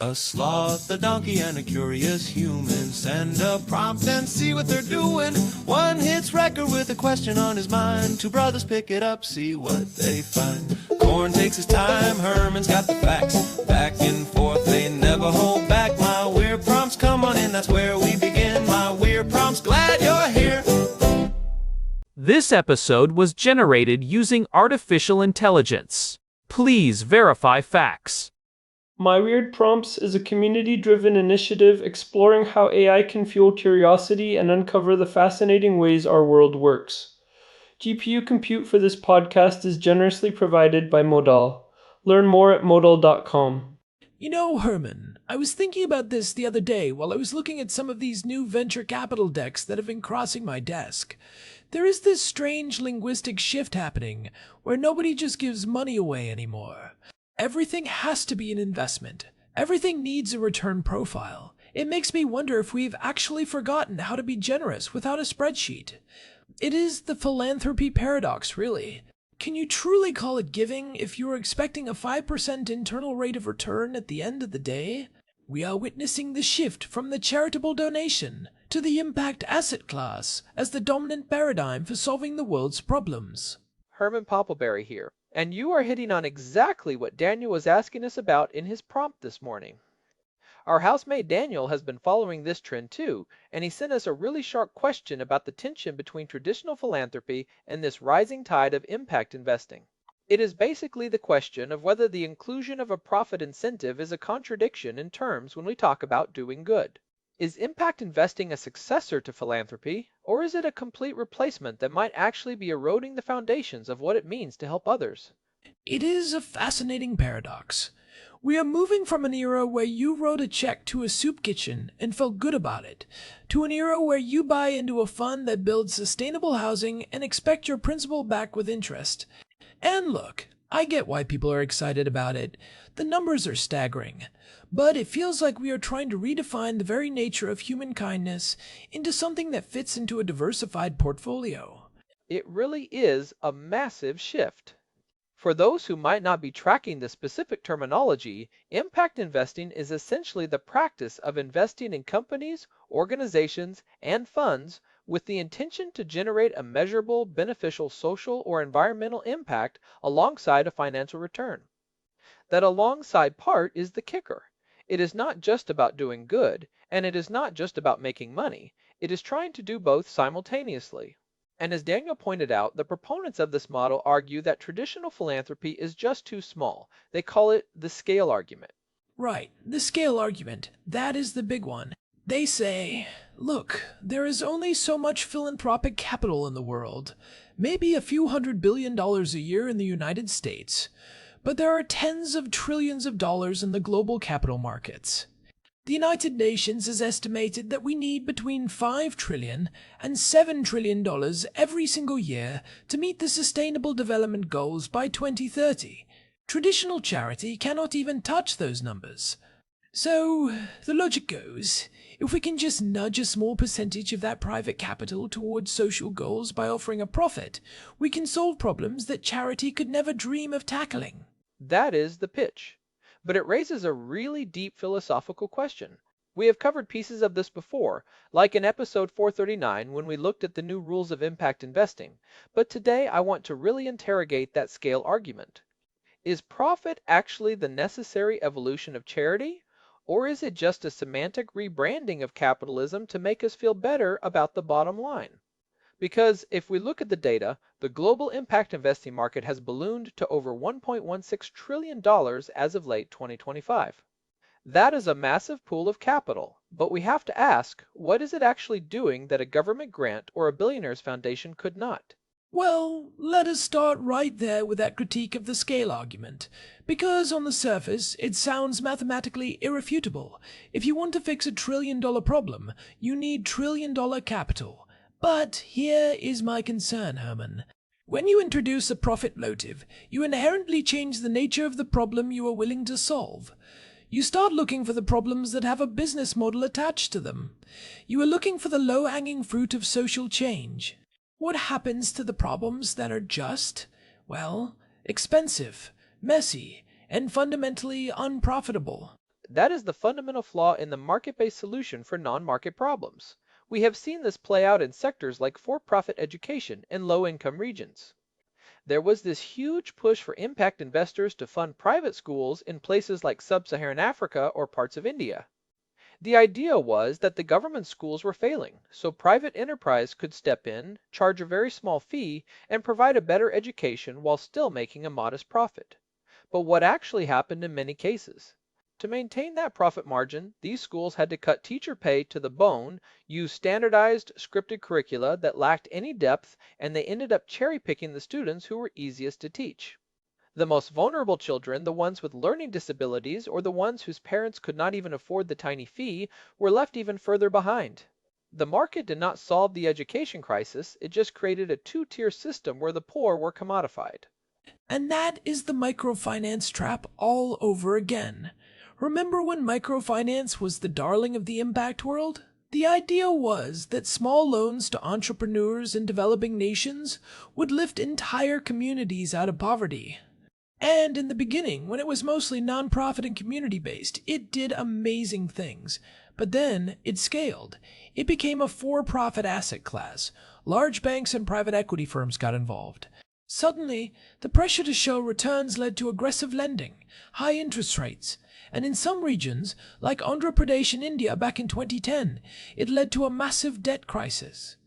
A sloth, a donkey, and a curious human. Send a prompt and see what they're doing. One hits record with a question on his mind. Two brothers pick it up, see what they find. Corn takes his time, Herman's got the facts. Back and forth, they never hold back. My weird prompts, come on in, that's where we begin. My weird prompts, glad you're here. This episode was generated using artificial intelligence. Please verify facts. My Weird Prompts is a community-driven initiative exploring how AI can fuel curiosity and uncover the fascinating ways our world works. GPU compute for this podcast is generously provided by Modal. Learn more at modal.com. You know, Herman, I was thinking about this the other day while I was looking at some of these new venture capital decks that have been crossing my desk. There is this strange linguistic shift happening where nobody just gives money away anymore. Everything has to be an investment. Everything needs a return profile. It makes me wonder if we've actually forgotten how to be generous without a spreadsheet. It is the philanthropy paradox, really. Can you truly call it giving if you are expecting a 5% internal rate of return at the end of the day? We are witnessing the shift from the charitable donation to the impact asset class as the dominant paradigm for solving the world's problems. Herman Poppleberry here, and you are hitting on exactly what Daniel was asking us about in his prompt this morning. Our housemate Daniel has been following this trend too, and he sent us a really sharp question about the tension between traditional philanthropy and this rising tide of impact investing. It is basically the question of whether the inclusion of a profit incentive is a contradiction in terms when we talk about doing good. Is impact investing a successor to philanthropy, or is it a complete replacement that might actually be eroding the foundations of what it means to help others? It is a fascinating paradox. We are moving from an era where you wrote a check to a soup kitchen and felt good about it, to an era where you buy into a fund that builds sustainable housing and expect your principal back with interest. And look, I get why people are excited about it. The numbers are staggering. But it feels like we are trying to redefine the very nature of human kindness into something that fits into a diversified portfolio. It really is a massive shift. For those who might not be tracking the specific terminology, impact investing is essentially the practice of investing in companies, organizations, and funds with the intention to generate a measurable, beneficial social or environmental impact alongside a financial return. That alongside part is the kicker. It is not just about doing good, and it is not just about making money. It is trying to do both simultaneously. And as Daniel pointed out, the proponents of this model argue that traditional philanthropy is just too small. They call it the scale argument. Right, the scale argument. That is the big one. They say, look, there is only so much philanthropic capital in the world, maybe a few $100 billion a year in the United States, but there are tens of trillions of dollars in the global capital markets. The United Nations has estimated that we need between $5 trillion and $7 trillion every single year to meet the Sustainable Development Goals by 2030. Traditional charity cannot even touch those numbers. So, the logic goes, if we can just nudge a small percentage of that private capital towards social goals by offering a profit, we can solve problems that charity could never dream of tackling. That is the pitch. But it raises a really deep philosophical question. We have covered pieces of this before, like in episode 439 when we looked at the new rules of impact investing. But today I want to really interrogate that scale argument. Is profit actually the necessary evolution of charity? Or is it just a semantic rebranding of capitalism to make us feel better about the bottom line? Because if we look at the data, the global impact investing market has ballooned to over $1.16 trillion as of late 2025. That is a massive pool of capital, but we have to ask, what is it actually doing that a government grant or a billionaire's foundation could not? Well, let us start right there with that critique of the scale argument, because on the surface it sounds mathematically irrefutable. If you want to fix a $1 trillion problem, you need $1 trillion capital. But here is my concern, Herman. When you introduce a profit motive, you inherently change the nature of the problem you are willing to solve. You start looking for the problems that have a business model attached to them. You are looking for the low-hanging fruit of social change. What happens to the problems that are just, well, expensive, messy, and fundamentally unprofitable? That is the fundamental flaw in the market-based solution for non-market problems. We have seen this play out in sectors like for-profit education in low-income regions. There was this huge push for impact investors to fund private schools in places like sub-Saharan Africa or parts of India. The idea was that the government schools were failing, so private enterprise could step in, charge a very small fee, and provide a better education while still making a modest profit. But what actually happened in many cases? To maintain that profit margin, these schools had to cut teacher pay to the bone, use standardized, scripted curricula that lacked any depth, and they ended up cherry-picking the students who were easiest to teach. The most vulnerable children, the ones with learning disabilities, or the ones whose parents could not even afford the tiny fee, were left even further behind. The market did not solve the education crisis, it just created a two-tier system where the poor were commodified. And that is the microfinance trap all over again. Remember when microfinance was the darling of the impact world? The idea was that small loans to entrepreneurs in developing nations would lift entire communities out of poverty. And in the beginning, when it was mostly nonprofit and community-based, it did amazing things. But then it scaled. It became a for-profit asset class. Large banks and private equity firms got involved. Suddenly, the pressure to show returns led to aggressive lending, high interest rates, and in some regions, like Andhra Pradesh in India back in 2010, it led to a massive debt crisis.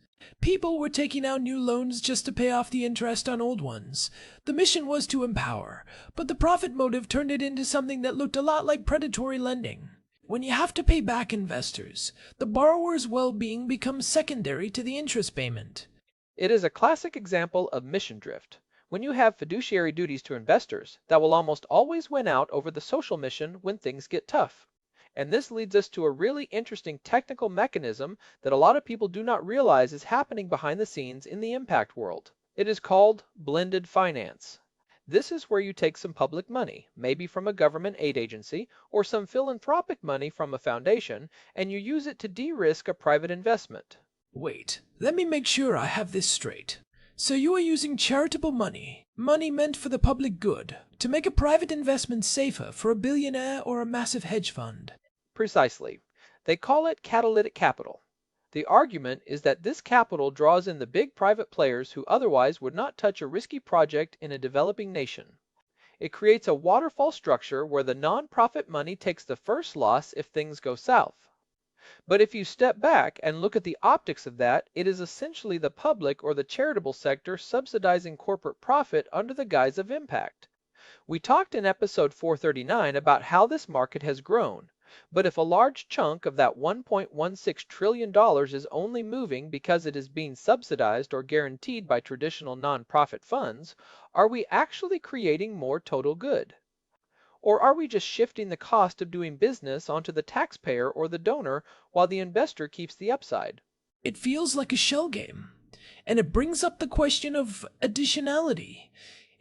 People were taking out new loans just to pay off the interest on old ones. The mission was to empower, but the profit motive turned it into something that looked a lot like predatory lending. When you have to pay back investors, the borrower's well-being becomes secondary to the interest payment. It is a classic example of mission drift. When you have fiduciary duties to investors, that will almost always win out over the social mission when things get tough. And this leads us to a really interesting technical mechanism that a lot of people do not realize is happening behind the scenes in the impact world. It is called blended finance. This is where you take some public money, maybe from a government aid agency, or some philanthropic money from a foundation, and you use it to de-risk a private investment. Wait, let me make sure I have this straight. So you are using charitable money meant for the public good, to make a private investment safer for a billionaire or a massive hedge fund. Precisely. They call it catalytic capital. The argument is that this capital draws in the big private players who otherwise would not touch a risky project in a developing nation. It creates a waterfall structure where the non-profit money takes the first loss if things go south. But if you step back and look at the optics of that, it is essentially the public or the charitable sector subsidizing corporate profit under the guise of impact. We talked in episode 439 about how this market has grown, but if a large chunk of that $1.16 trillion is only moving because it is being subsidized or guaranteed by traditional nonprofit funds, are we actually creating more total good? Or are we just shifting the cost of doing business onto the taxpayer or the donor while the investor keeps the upside? It feels like a shell game, and it brings up the question of additionality.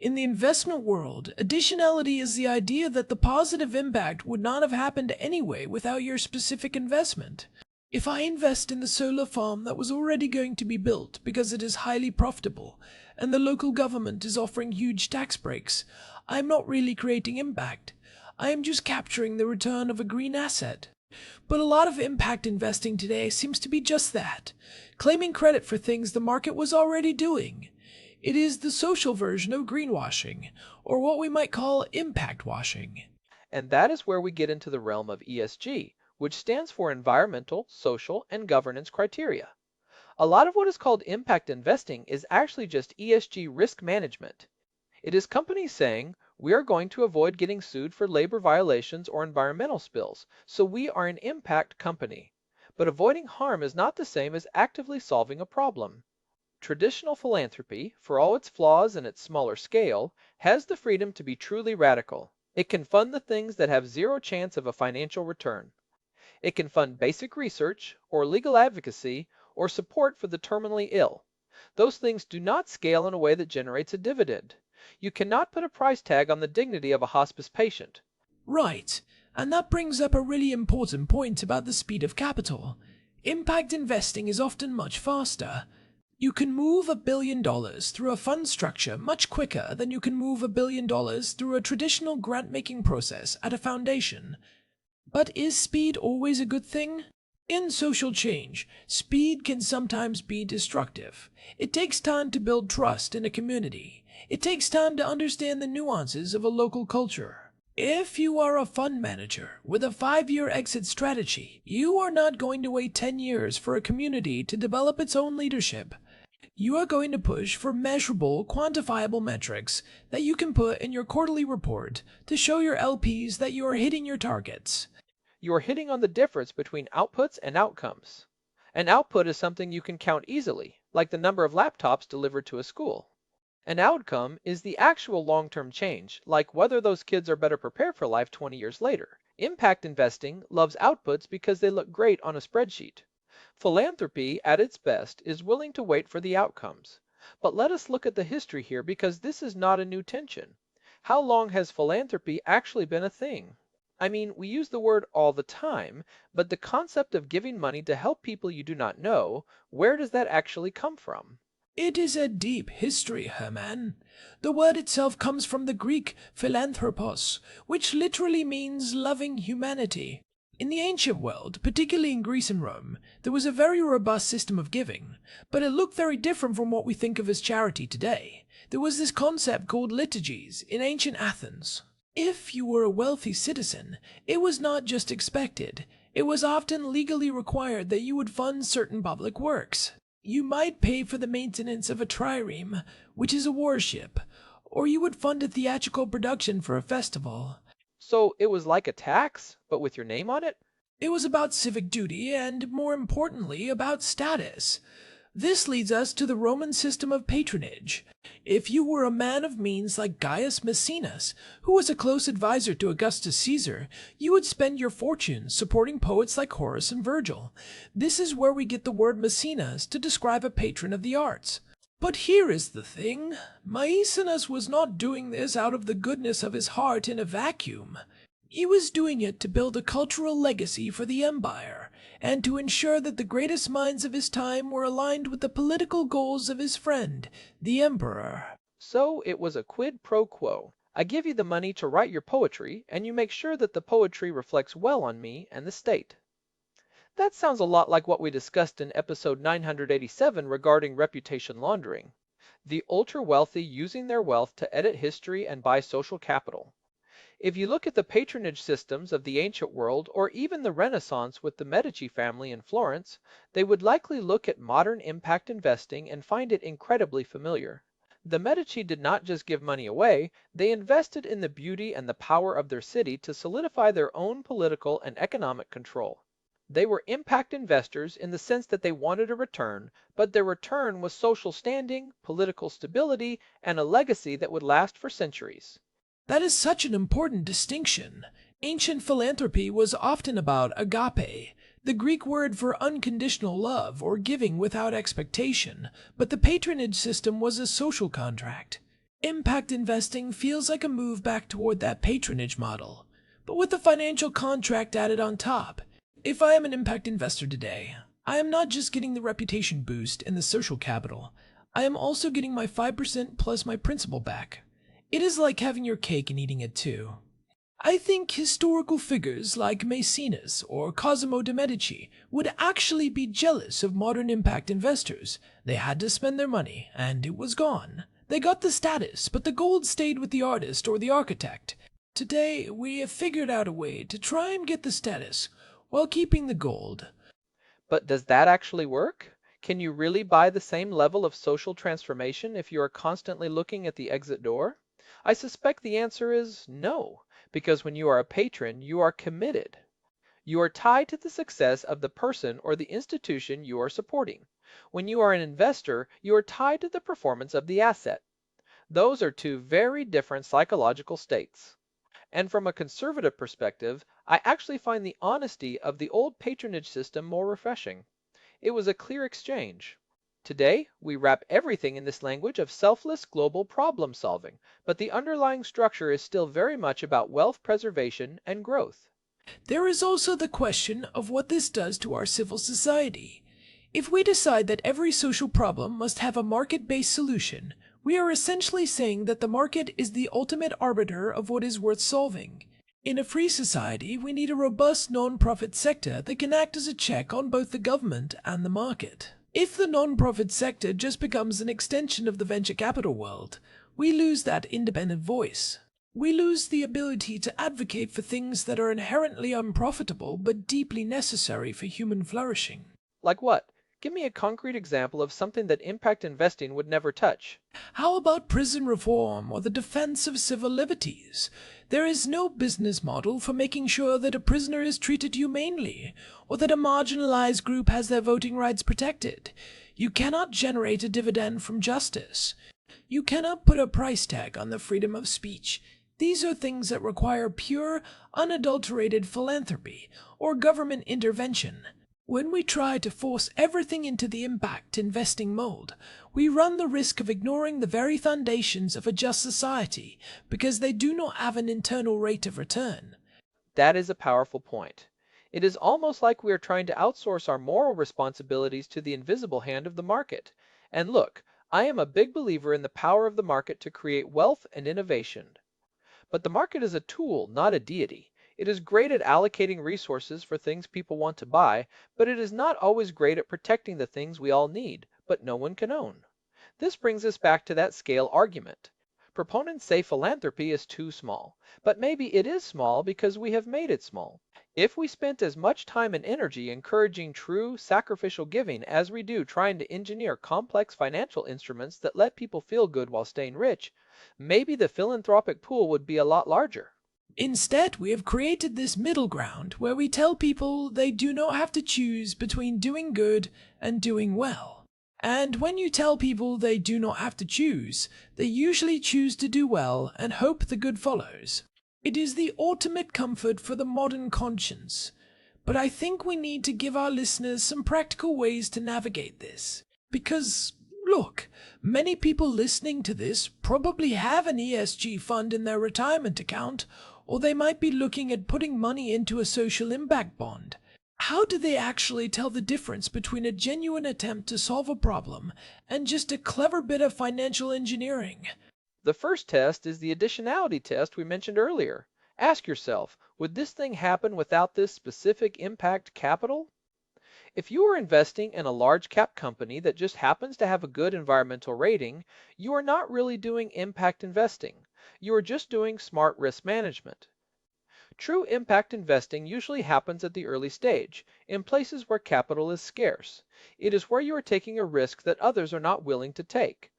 In the investment world, additionality is the idea that the positive impact would not have happened anyway without your specific investment. If I invest in the solar farm that was already going to be built because it is highly profitable, and the local government is offering huge tax breaks, I am not really creating impact. I am just capturing the return of a green asset. But a lot of impact investing today seems to be just that, claiming credit for things the market was already doing. It is the social version of greenwashing, or what we might call impact washing. And that is where we get into the realm of ESG, which stands for environmental, social, and governance criteria. A lot of what is called impact investing is actually just ESG risk management. It is companies saying, we are going to avoid getting sued for labor violations or environmental spills, so we are an impact company. But avoiding harm is not the same as actively solving a problem. Traditional philanthropy, for all its flaws and its smaller scale, has the freedom to be truly radical. It can fund the things that have zero chance of a financial return. It can fund basic research, or legal advocacy, or support for the terminally ill. Those things do not scale in a way that generates a dividend. You cannot put a price tag on the dignity of a hospice patient. Right, and that brings up a really important point about the speed of capital. Impact investing is often much faster. You can move $1 billion through a fund structure much quicker than you can move $1 billion through a traditional grant-making process at a foundation. But is speed always a good thing? In social change, speed can sometimes be destructive. It takes time to build trust in a community. It takes time to understand the nuances of a local culture. If you are a fund manager with a 5-year exit strategy, you are not going to wait 10 years for a community to develop its own leadership. You are going to push for measurable, quantifiable metrics that you can put in your quarterly report to show your LPs that you are hitting your targets. You are hitting on the difference between outputs and outcomes. An output is something you can count easily, like the number of laptops delivered to a school. An outcome is the actual long-term change, like whether those kids are better prepared for life 20 years later. Impact investing loves outputs because they look great on a spreadsheet. Philanthropy, at its best, is willing to wait for the outcomes. But let us look at the history here because this is not a new tension. How long has philanthropy actually been a thing? I mean, we use the word all the time, but the concept of giving money to help people you do not know, where does that actually come from? It is a deep history, Herman. The word itself comes from the Greek philanthropos, which literally means loving humanity. In the ancient world, particularly in Greece and Rome, there was a very robust system of giving, but it looked very different from what we think of as charity today. There was this concept called liturgies in ancient Athens. If you were a wealthy citizen, it was not just expected, it was often legally required that you would fund certain public works. You might pay for the maintenance of a trireme, which is a warship, or you would fund a theatrical production for a festival. So it was like a tax, but with your name on it? It was about civic duty and, more importantly, about status. This leads us to the Roman system of patronage. If you were a man of means like Gaius Maecenas, who was a close advisor to Augustus Caesar, you would spend your fortune supporting poets like Horace and Virgil. This is where we get the word Maecenas to describe a patron of the arts. But here is the thing. Maecenas was not doing this out of the goodness of his heart in a vacuum. He was doing it to build a cultural legacy for the empire, and to ensure that the greatest minds of his time were aligned with the political goals of his friend, the emperor. So it was a quid pro quo. I give you the money to write your poetry, and you make sure that the poetry reflects well on me and the state. That sounds a lot like what we discussed in episode 987 regarding reputation laundering. The ultra-wealthy using their wealth to edit history and buy social capital. If you look at the patronage systems of the ancient world or even the Renaissance with the Medici family in Florence, they would likely look at modern impact investing and find it incredibly familiar. The Medici did not just give money away, they invested in the beauty and the power of their city to solidify their own political and economic control. They were impact investors in the sense that they wanted a return, but their return was social standing, political stability, and a legacy that would last for centuries. That is such an important distinction. Ancient philanthropy was often about agape, the Greek word for unconditional love or giving without expectation, but the patronage system was a social contract. Impact investing feels like a move back toward that patronage model, but with a financial contract added on top. If I am an impact investor today, I am not just getting the reputation boost and the social capital, I am also getting my 5% plus my principal back. It is like having your cake and eating it too. I think historical figures like Maecenas or Cosimo de' Medici would actually be jealous of modern impact investors. They had to spend their money, and it was gone. They got the status, but the gold stayed with the artist or the architect. Today, we have figured out a way to try and get the status while keeping the gold. But does that actually work? Can you really buy the same level of social transformation if you are constantly looking at the exit door? I suspect the answer is no, because when you are a patron, you are committed. You are tied to the success of the person or the institution you are supporting. When you are an investor, you are tied to the performance of the asset. Those are two very different psychological states. And from a conservative perspective, I actually find the honesty of the old patronage system more refreshing. It was a clear exchange. Today, we wrap everything in this language of selfless global problem solving, but the underlying structure is still very much about wealth preservation and growth. There is also the question of what this does to our civil society. If we decide that every social problem must have a market-based solution, we are essentially saying that the market is the ultimate arbiter of what is worth solving. In a free society, we need a robust non-profit sector that can act as a check on both the government and the market. If the non-profit sector just becomes an extension of the venture capital world, we lose that independent voice. We lose the ability to advocate for things that are inherently unprofitable but deeply necessary for human flourishing. Like what? Give me a concrete example of something that impact investing would never touch. How about prison reform or the defense of civil liberties? There is no business model for making sure that a prisoner is treated humanely, or that a marginalized group has their voting rights protected. You cannot generate a dividend from justice. You cannot put a price tag on the freedom of speech. These are things that require pure, unadulterated philanthropy or government intervention. When we try to force everything into the impact investing mold, we run the risk of ignoring the very foundations of a just society because they do not have an internal rate of return. That is a powerful point. It is almost like we are trying to outsource our moral responsibilities to the invisible hand of the market. And look, I am a big believer in the power of the market to create wealth and innovation. But the market is a tool, not a deity. It is great at allocating resources for things people want to buy, but it is not always great at protecting the things we all need, but no one can own. This brings us back to that scale argument. Proponents say philanthropy is too small, but maybe it is small because we have made it small. If we spent as much time and energy encouraging true, sacrificial giving as we do trying to engineer complex financial instruments that let people feel good while staying rich, maybe the philanthropic pool would be a lot larger. Instead, we have created this middle ground where we tell people they do not have to choose between doing good and doing well. And when you tell people they do not have to choose, they usually choose to do well and hope the good follows. It is the ultimate comfort for the modern conscience. But I think we need to give our listeners some practical ways to navigate this. Because, look, many people listening to this probably have an ESG fund in their retirement account, or they might be looking at putting money into a social impact bond. How do they actually tell the difference between a genuine attempt to solve a problem and just a clever bit of financial engineering? The first test is the additionality test we mentioned earlier. Ask yourself, would this thing happen without this specific impact capital? If you are investing in a large cap company that just happens to have a good environmental rating, you are not really doing impact investing. You are just doing smart risk management. True impact investing usually happens at the early stage, in places where capital is scarce. It is where you are taking a risk that others are not willing to take.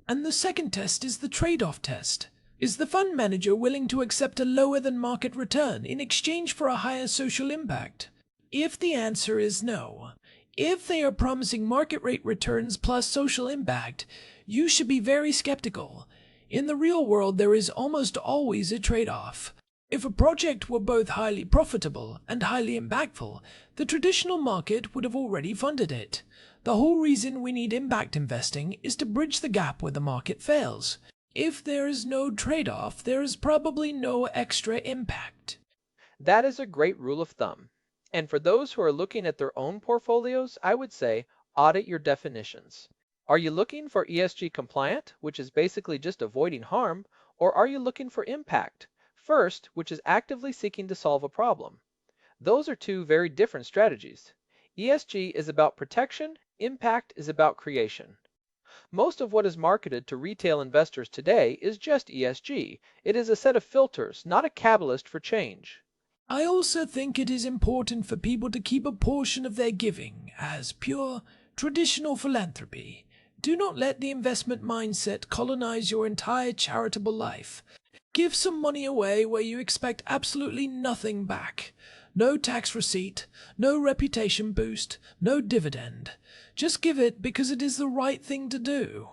And the second test is the trade-off test. Is the fund manager willing to accept a lower than market return in exchange for a higher social impact? If the answer is no, if they are promising market rate returns plus social impact, you should be very skeptical. In the real world, there is almost always a trade-off. If a project were both highly profitable and highly impactful, the traditional market would have already funded it. The whole reason we need impact investing is to bridge the gap where the market fails. If there is no trade-off, there is probably no extra impact. That is a great rule of thumb. And for those who are looking at their own portfolios, I would say audit your definitions. Are you looking for ESG compliant, which is basically just avoiding harm, or are you looking for impact, first, which is actively seeking to solve a problem? Those are two very different strategies. ESG is about protection, impact is about creation. Most of what is marketed to retail investors today is just ESG. It is a set of filters, not a catalyst for change. I also think it is important for people to keep a portion of their giving as pure, traditional philanthropy. Do not let the investment mindset colonize your entire charitable life. Give some money away where you expect absolutely nothing back. No tax receipt, no reputation boost, no dividend. Just give it because it is the right thing to do.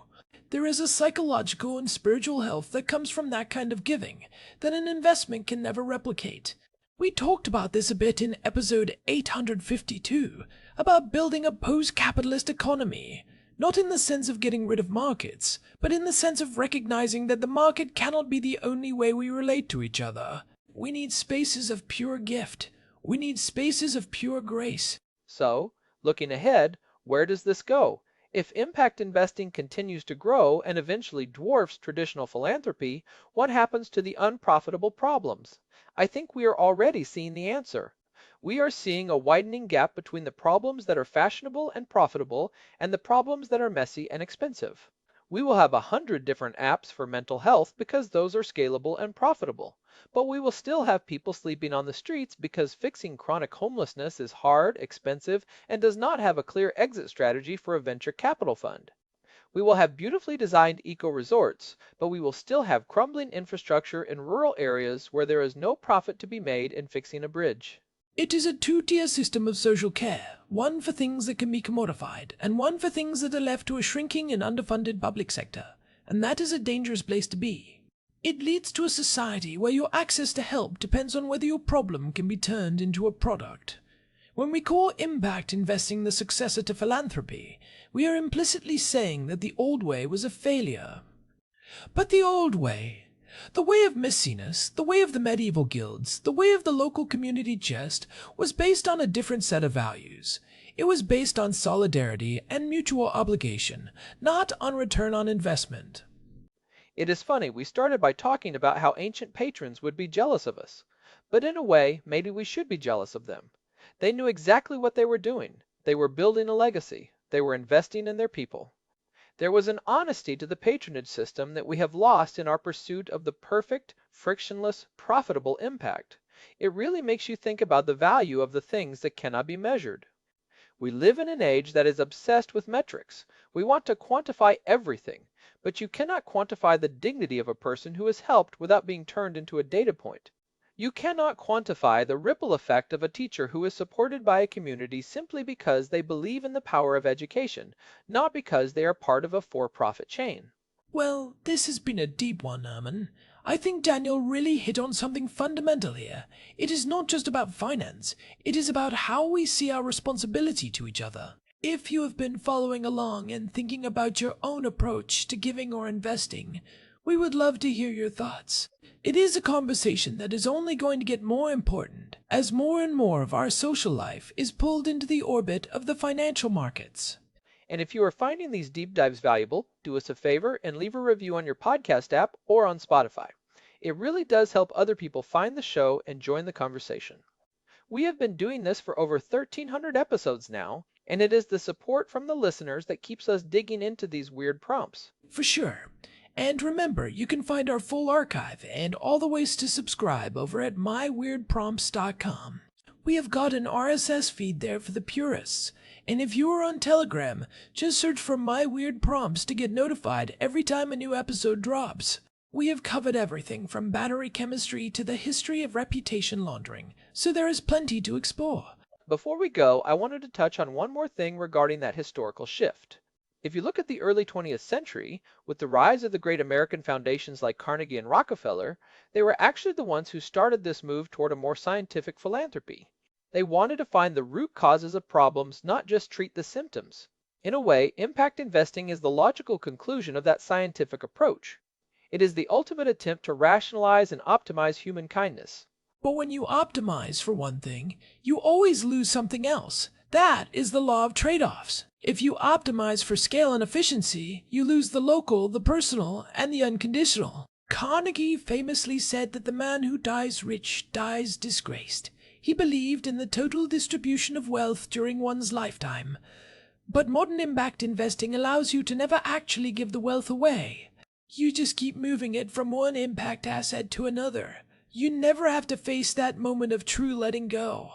There is a psychological and spiritual health that comes from that kind of giving that an investment can never replicate. We talked about this a bit in episode 852, about building a post-capitalist economy. Not in the sense of getting rid of markets, but in the sense of recognizing that the market cannot be the only way we relate to each other. We need spaces of pure gift. We need spaces of pure grace. So, looking ahead, where does this go? If impact investing continues to grow and eventually dwarfs traditional philanthropy, what happens to the unprofitable problems? I think we are already seeing the answer. We are seeing a widening gap between the problems that are fashionable and profitable and the problems that are messy and expensive. We will have 100 different apps for mental health because those are scalable and profitable. But we will still have people sleeping on the streets because fixing chronic homelessness is hard, expensive, and does not have a clear exit strategy for a venture capital fund. We will have beautifully designed eco-resorts, but we will still have crumbling infrastructure in rural areas where there is no profit to be made in fixing a bridge. It is a two-tier system of social care, one for things that can be commodified, and one for things that are left to a shrinking and underfunded public sector, and that is a dangerous place to be. It leads to a society where your access to help depends on whether your problem can be turned into a product. When we call impact investing the successor to philanthropy, we are implicitly saying that the old way was a failure. But the old way, the way of messiness, the way of the medieval guilds, the way of the local community chest, was based on a different set of values. It was based on solidarity and mutual obligation, not on return on investment. It is funny, we started by talking about how ancient patrons would be jealous of us. But in a way, maybe we should be jealous of them. They knew exactly what they were doing. They were building a legacy. They were investing in their people. There was an honesty to the patronage system that we have lost in our pursuit of the perfect, frictionless, profitable impact. It really makes you think about the value of the things that cannot be measured. We live in an age that is obsessed with metrics. We want to quantify everything, but you cannot quantify the dignity of a person who is helped without being turned into a data point. You cannot quantify the ripple effect of a teacher who is supported by a community simply because they believe in the power of education, not because they are part of a for-profit chain. Well, this has been a deep one, Herman. I think Daniel really hit on something fundamental here. It is not just about finance. It is about how we see our responsibility to each other. If you have been following along and thinking about your own approach to giving or investing, we would love to hear your thoughts. It is a conversation that is only going to get more important as more and more of our social life is pulled into the orbit of the financial markets. And if you are finding these deep dives valuable, do us a favor and leave a review on your podcast app or on Spotify. It really does help other people find the show and join the conversation. We have been doing this for over 1,300 episodes now, and it is the support from the listeners that keeps us digging into these weird prompts. For sure. And remember, you can find our full archive and all the ways to subscribe over at myweirdprompts.com. We have got an RSS feed there for the purists, and if you are on Telegram, just search for My Weird Prompts to get notified every time a new episode drops. We have covered everything from battery chemistry to the history of reputation laundering, so there is plenty to explore. Before we go, I wanted to touch on one more thing regarding that historical shift. If you look at the early 20th century, with the rise of the great American foundations like Carnegie and Rockefeller, they were actually the ones who started this move toward a more scientific philanthropy. They wanted to find the root causes of problems, not just treat the symptoms. In a way, impact investing is the logical conclusion of that scientific approach. It is the ultimate attempt to rationalize and optimize human kindness. But when you optimize for one thing, you always lose something else. That is the law of trade-offs. If you optimize for scale and efficiency, you lose the local, the personal, and the unconditional. Carnegie famously said that the man who dies rich dies disgraced. He believed in the total distribution of wealth during one's lifetime. But modern impact investing allows you to never actually give the wealth away. You just keep moving it from one impact asset to another. You never have to face that moment of true letting go.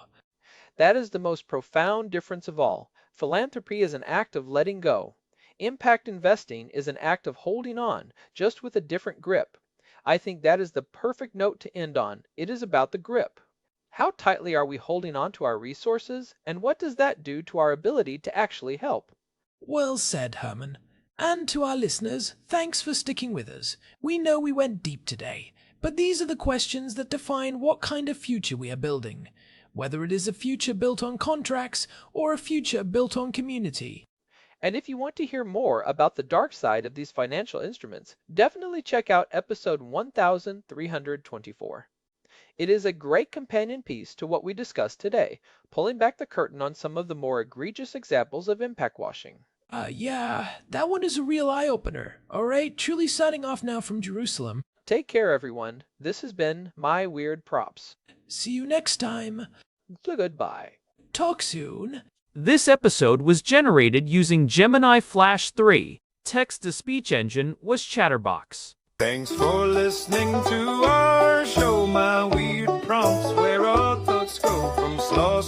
That is the most profound difference of all. Philanthropy is an act of letting go. Impact investing is an act of holding on, just with a different grip. I think that is the perfect note to end on. It is about the grip. How tightly are we holding on to our resources, and what does that do to our ability to actually help? Well said, Herman. And to our listeners, thanks for sticking with us. We know we went deep today, but these are the questions that define what kind of future we are building. Whether it is a future built on contracts or a future built on community. And if you want to hear more about the dark side of these financial instruments, definitely check out episode 1324. It is a great companion piece to what we discussed today, pulling back the curtain on some of the more egregious examples of impact washing. Yeah, that one is a real eye-opener. Alright, truly signing off now from Jerusalem. Take care, everyone. This has been My Weird Props. See you next time. Goodbye. Talk soon. This episode was generated using Gemini Flash 3. Text-to-speech engine was Chatterbox. Thanks for listening to our show, My Weird Prompts, where our thoughts go from slow